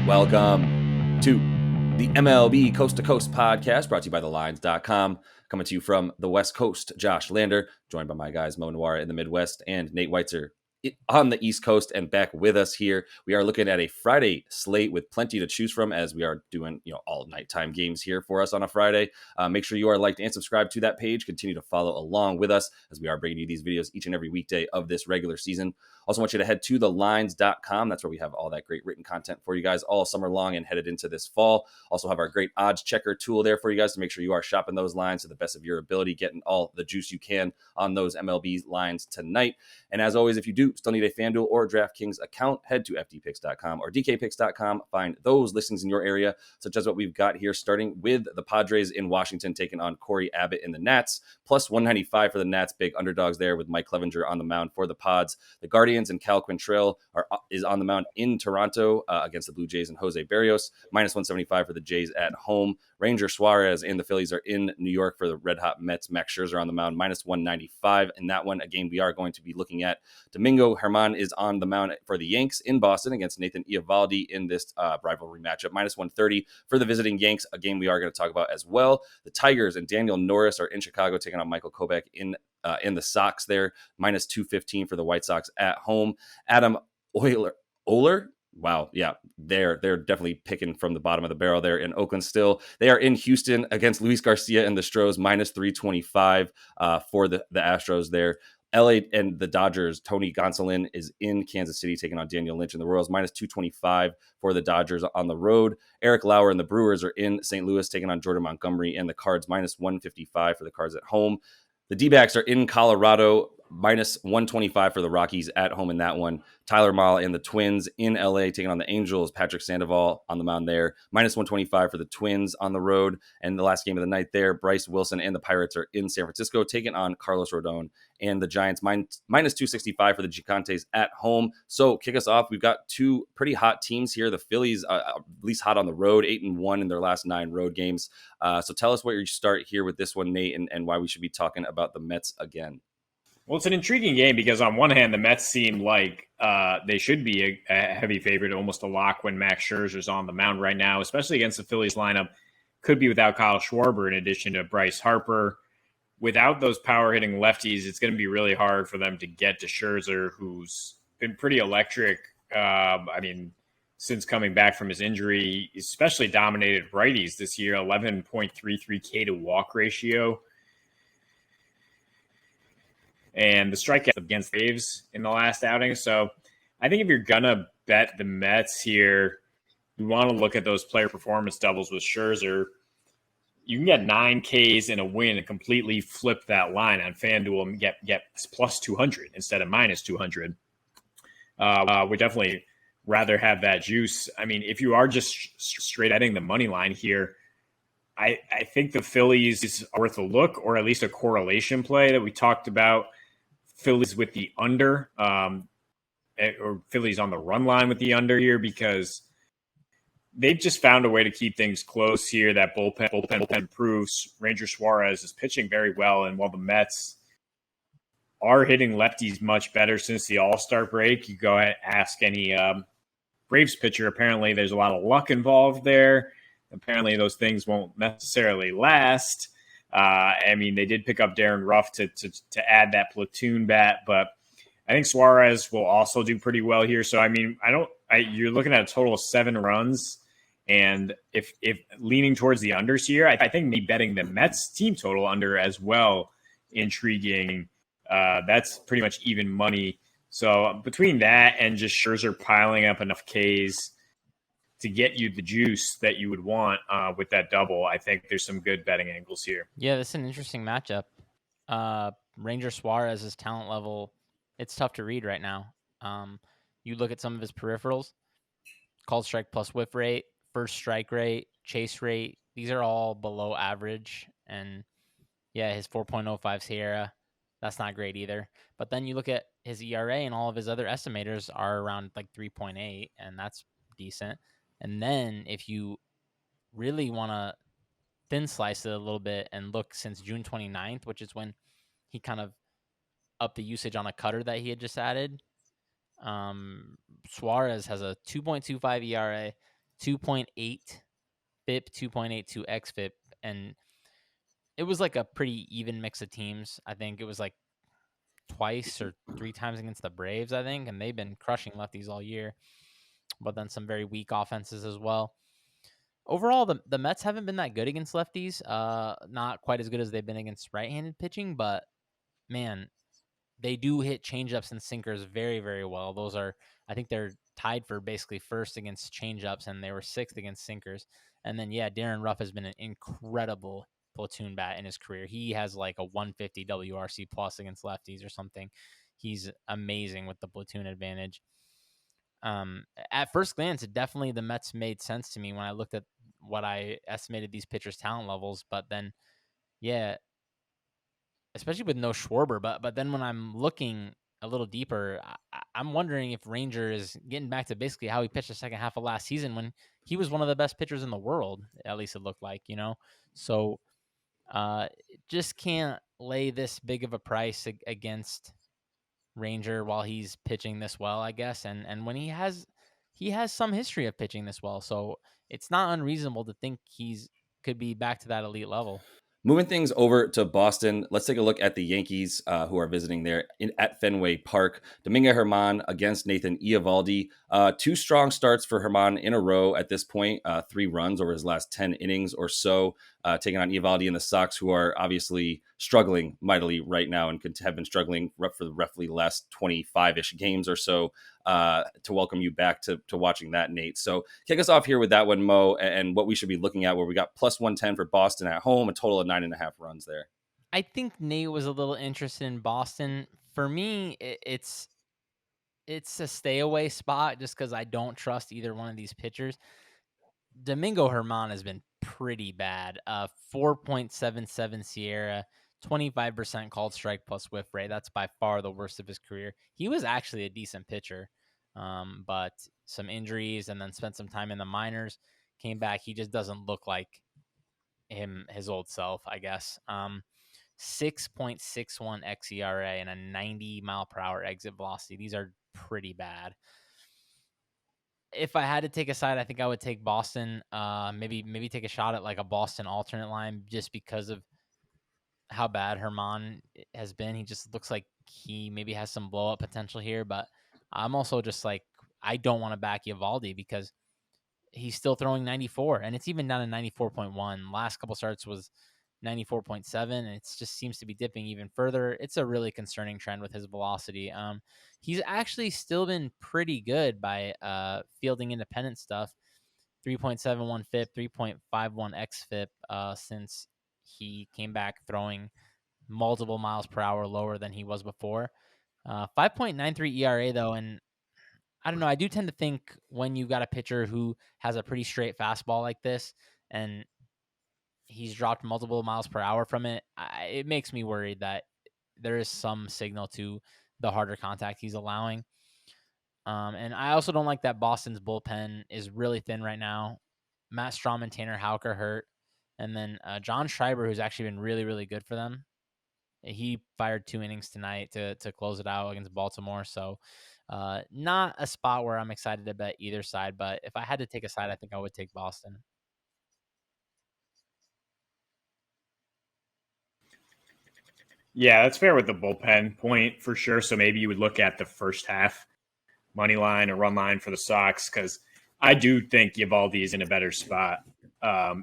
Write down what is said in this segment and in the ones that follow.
Welcome to the MLB Coast to Coast podcast, brought to you by thelines.com. Coming to you from the West Coast, Josh Lander, joined by my guys Mo Noir in the Midwest and Nate Weitzer on the East Coast, and back with us here. We are looking at a Friday slate with plenty to choose from, as we are doing all nighttime games here for us on a Friday. Make sure you are liked and subscribed to that page. Continue to follow along with us as we are bringing you these videos each and every weekday of this regular season. Also want you to head to thelines.com. That's where we have all that great written content for you guys all summer long and headed into this fall. Also have our great odds checker tool there for you guys to make sure you are shopping those lines to the best of your ability, getting all the juice you can on those MLB lines tonight. And as always, if you do still need a FanDuel or DraftKings account, head to FDPicks.com or DKPicks.com. Find those listings in your area, such as what we've got here, starting with the Padres in Washington taking on Corey Abbott in the Nats, plus 195 for the Nats, big underdogs there with Mike Clevenger on the mound for the Pods. The Guardians and Cal Quantrill is on the mound in Toronto against the Blue Jays and Jose Berrios, minus 175 for the Jays at home. Ranger Suarez and the Phillies are in New York for the Red Hot Mets. Max Scherzer on the mound, minus 195 in that one. A game we are going to be looking at. Domingo Germán is on the mound for the Yanks in Boston against Nathan Eovaldi in this rivalry matchup, minus 130 for the visiting Yanks, a game we are going to talk about as well. The Tigers and Daniel Norris are in Chicago taking on Michael Kopech in the Sox there, minus 215 for the White Sox at home. Adam Oler? Wow, yeah, they're definitely picking from the bottom of the barrel there in Oakland still. They are in Houston against Luis Garcia and the Stros, minus 325 for the Astros there. LA and the Dodgers, Tony Gonsolin is in Kansas City taking on Daniel Lynch and the Royals, minus 225 for the Dodgers on the road. Eric Lauer and the Brewers are in St. Louis taking on Jordan Montgomery and the Cards, minus 155 for the Cards at home. The D-backs are in Colorado, minus 125 for the Rockies at home in that one. Tyler Mahle and the Twins in LA taking on the Angels. Patrick Sandoval on the mound there, minus 125 for the Twins on the road. And the last game of the night there, Bryce Wilson and the Pirates are in San Francisco taking on Carlos Rodon and the Giants, minus 265 for the Gigantes at home. So kick us off. We've got two pretty hot teams here. The Phillies, at least hot on the road, 8-1 in their last 9 road games. So tell us where you start here with this one, Nate, and why we should be talking about the Mets again. Well, it's an intriguing game because on one hand, the Mets seem like they should be a heavy favorite, almost a lock when Max Scherzer's on the mound right now, especially against the Phillies lineup. Could be without Kyle Schwarber in addition to Bryce Harper. Without those power-hitting lefties, it's going to be really hard for them to get to Scherzer, who's been pretty electric. Since coming back from his injury, especially dominated righties this year, 11.33 K to walk ratio. And the strikeout against the Braves in the last outing. So I think if you're going to bet the Mets here, you want to look at those player performance doubles with Scherzer. You can get 9 Ks in a win and completely flip that line on FanDuel and get plus 200 instead of minus 200. We definitely rather have that juice. I mean, if you are just straight betting the money line here, I think the Phillies is worth a look, or at least a correlation play that we talked about. Phillies with the under, or Phillies on the run line with the under here, because they've just found a way to keep things close here. That bullpen improves. Ranger Suarez is pitching very well, and while the Mets are hitting lefties much better since the All-Star break, you go ahead and ask any Braves pitcher. Apparently, there's a lot of luck involved there. Apparently, those things won't necessarily last. They did pick up Darren Ruff to add that platoon bat, but I think Suarez will also do pretty well here. So, you're looking at a total of 7 runs, and if leaning towards the unders here, I think me betting the Mets team total under as well, intriguing. That's pretty much even money. So between that and just Scherzer piling up enough Ks to get you the juice that you would want with that double, I think there's some good betting angles here. Yeah, this is an interesting matchup. Ranger Suarez's talent level, it's tough to read right now. You look at some of his peripherals, called strike plus whiff rate, first strike rate, chase rate. These are all below average. And yeah, his 4.05 Sierra, that's not great either. But then you look at his ERA and all of his other estimators are around like 3.8, and that's decent. And then if you really want to thin slice it a little bit and look since June 29th, which is when he kind of upped the usage on a cutter that he had just added, Suarez has a 2.25 ERA, 2.8 FIP, 2.82 xFIP, and it was like a pretty even mix of teams. I think it was like twice or three times against the Braves, I think, and they've been crushing lefties all year, but then some very weak offenses as well. Overall, the Mets haven't been that good against lefties. Not quite as good as they've been against right-handed pitching, but man, they do hit changeups and sinkers very, very well. Those are, I think they're tied for basically first against changeups, and they were sixth against sinkers. And then, yeah, Darren Ruff has been an incredible platoon bat in his career. He has like a 150 WRC plus against lefties or something. He's amazing with the platoon advantage. At first glance, definitely the Mets made sense to me when I looked at what I estimated these pitchers' talent levels. But then, yeah, especially with no Schwarber. But then when I'm looking a little deeper, I'm wondering if Ranger is getting back to basically how he pitched the second half of last season when he was one of the best pitchers in the world. At least it looked like, So just can't lay this big of a price against Ranger while he's pitching this well, I guess. And when he has some history of pitching this well, so it's not unreasonable to think could be back to that elite level. Moving things over to Boston, let's take a look at the Yankees who are visiting there at Fenway Park. Domingo Germán against Nathan Eovaldi. Two strong starts for Germán in a row at this point. 3 runs over his last 10 innings or so, taking on Eovaldi and the Sox, who are obviously struggling mightily right now and could have been struggling for the roughly last 25-ish games or so. To welcome you back to watching that, Nate. So kick us off here with that one, Mo, and what we should be looking at, where we got plus 110 for Boston at home, a total of 9.5 runs there. I think Nate was a little interested in Boston. For me, it's a stay away spot just because I don't trust either one of these pitchers. Domingo Germán has been pretty bad. 4.77 Sierra, 25% called strike plus whiff rate. That's by far the worst of his career. He was actually a decent pitcher, but some injuries and then spent some time in the minors. Came back. He just doesn't look like his old self, I guess. 6.61 xERA and a 90 mile per hour exit velocity. These are pretty bad. If I had to take a side, I think I would take Boston. Maybe take a shot at like a Boston alternate line just because of how bad Germán has been. He just looks like he maybe has some blow up potential here, but I'm also just like, I don't want to back Eovaldi because he's still throwing 94 and it's even down to 94.1. Last couple starts was 94.7 and it just seems to be dipping even further. It's a really concerning trend with his velocity. He's actually still been pretty good by fielding independent stuff. 3.71 FIP, 3.51 xFIP since he came back throwing multiple miles per hour lower than he was before. 5.93 ERA though, and I don't know. I do tend to think when you got a pitcher who has a pretty straight fastball like this and he's dropped multiple miles per hour from it, it makes me worried that there is some signal to the harder contact he's allowing. And I also don't like that Boston's bullpen is really thin right now. Matt Strahm and Tanner Houck are hurt. And then John Schreiber, who's actually been really, really good for them. He fired 2 innings tonight to close it out against Baltimore. So not a spot where I'm excited to bet either side. But if I had to take a side, I think I would take Boston. Yeah, that's fair with the bullpen point for sure. So maybe you would look at the first half money line or run line for the Sox because I do think Eovaldi is in a better spot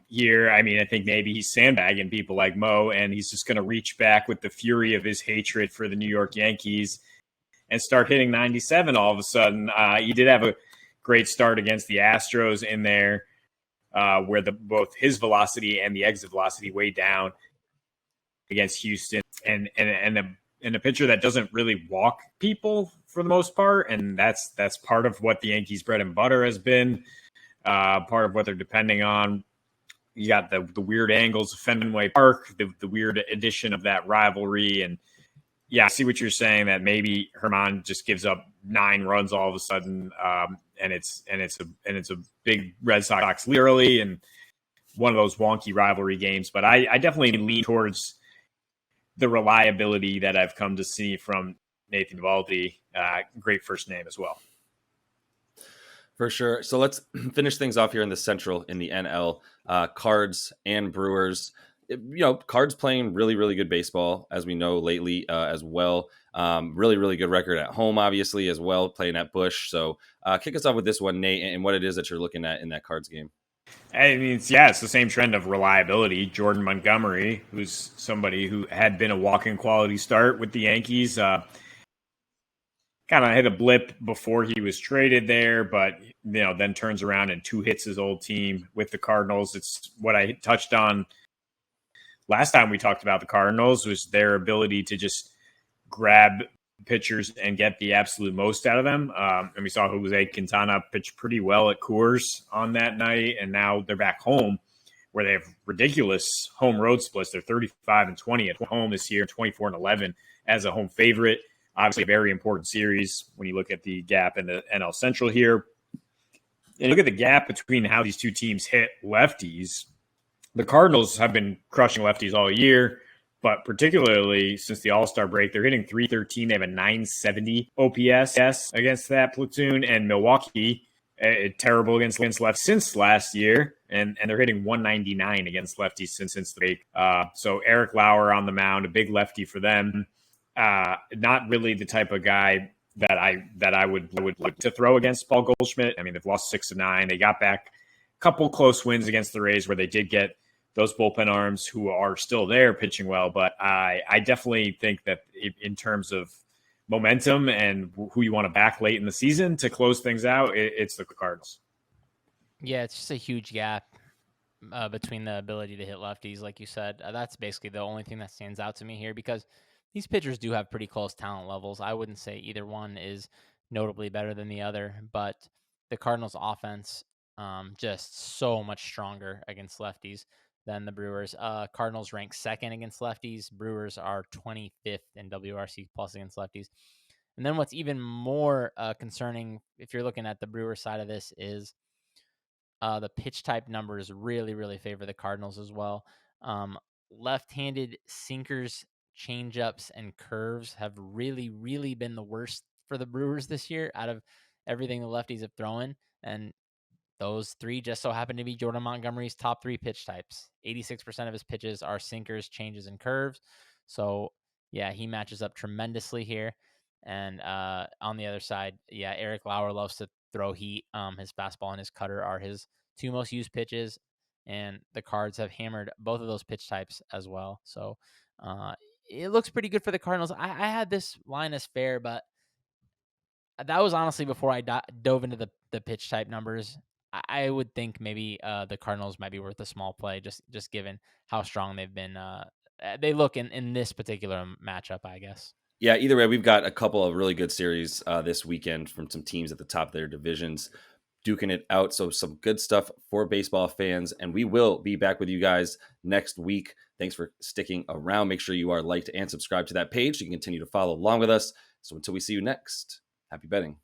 here. I mean, I think maybe he's sandbagging people like Mo, and he's just going to reach back with the fury of his hatred for the New York Yankees and start hitting 97 all of a sudden. He did have a great start against the Astros in there where both his velocity and the exit velocity way down against Houston, and a pitcher that doesn't really walk people for the most part, and that's part of what the Yankees' bread and butter has been, part of what they're depending on. You got the weird angles of Fenway Park, the weird addition of that rivalry, and yeah, I see what you're saying that maybe Germán just gives up 9 runs all of a sudden, and it's a big Red Sox lead early and one of those wonky rivalry games. But I definitely lean towards the reliability that I've come to see from Nathan Eovaldi. Great first name as well. For sure. So let's finish things off here in the Central in the NL. Cards and Brewers. Cards playing really, really good baseball, as we know lately as well. Really, really good record at home, obviously, as well, playing at Busch. So kick us off with this one, Nate, and what it is that you're looking at in that Cards game. I mean, it's the same trend of reliability. Jordan Montgomery, who's somebody who had been a walk-in quality start with the Yankees, kind of hit a blip before he was traded there, but then turns around and 2 hits his old team with the Cardinals. It's what I touched on last time we talked about the Cardinals, was their ability to just grab pitchers and get the absolute most out of them. And we saw Jose Quintana pitch pretty well at Coors on that night, and now they're back home where they have ridiculous home road splits. They're 35-20 at home this year, 24-11 as a home favorite. Obviously, a very important series when you look at the gap in the NL Central here. And look at the gap between how these two teams hit lefties. The Cardinals have been crushing lefties all year, but particularly since the All-Star break, they're hitting .313. They have a .970 OPS against that platoon. And Milwaukee, terrible against left since last year, and they're hitting .199 against lefties since the break. So Eric Lauer on the mound, a big lefty for them. Not really the type of guy that I would like to throw against Paul Goldschmidt. I mean, they've lost 6 of 9. They got back a couple close wins against the Rays where they did get those bullpen arms who are still there pitching well. But I definitely think that in terms of momentum and who you want to back late in the season to close things out, it's the Cardinals. Yeah, it's just a huge gap between the ability to hit lefties, like you said. That's basically the only thing that stands out to me here, because these pitchers do have pretty close talent levels. I wouldn't say either one is notably better than the other, but the Cardinals' offense just so much stronger against lefties than the Brewers. Cardinals rank second against lefties. Brewers are 25th in WRC plus against lefties. And then what's even more concerning, if you're looking at the Brewer side of this, is the pitch type numbers really, really favor the Cardinals as well. Left-handed sinkers, changeups, and curves have really, really been the worst for the Brewers this year out of everything the lefties have thrown. And those 3 just so happen to be Jordan Montgomery's top 3 pitch types. 86% of his pitches are sinkers, changes, and curves. So, yeah, he matches up tremendously here. And on the other side, yeah, Eric Lauer loves to throw heat. His fastball and his cutter are his 2 most used pitches, and the Cards have hammered both of those pitch types as well. So it looks pretty good for the Cardinals. I had this line as fair, but that was honestly before I dove into the pitch type numbers. I would think maybe the Cardinals might be worth a small play, just given how strong they've been. They look in this particular matchup, I guess. Yeah, either way, we've got a couple of really good series this weekend from some teams at the top of their divisions duking it out. So some good stuff for baseball fans. And we will be back with you guys next week. Thanks for sticking around. Make sure you are liked and subscribed to that page so you can continue to follow along with us. So until we see you next, happy betting.